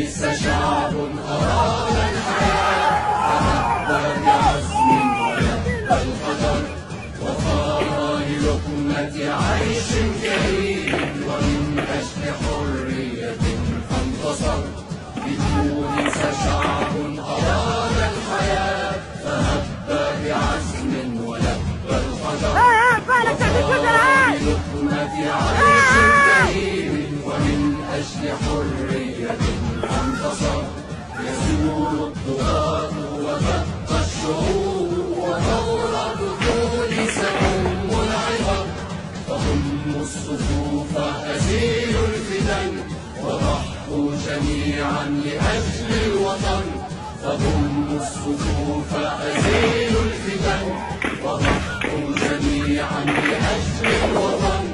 تونس شعب أراد الحياة، فهب بعزم ولبى القدر، وصار للقمة عيش كريم، ومن أجل حرية فانتصر. لتونس شعب أراد الحياة، فهب بعزم ولبى القدر، وصار للقمة عيش كريم، ومن أجل حرية فانتصر. يسور الطغاة وفتى الشعوب، وثورة تونس أم العبر، فضموا الصفوف أزيلوا الفتن، وضحوا جميعا لأجل الوطن. فضموا الصفوف أزيلوا الفتن، وضحوا جميعا لأجل الوطن.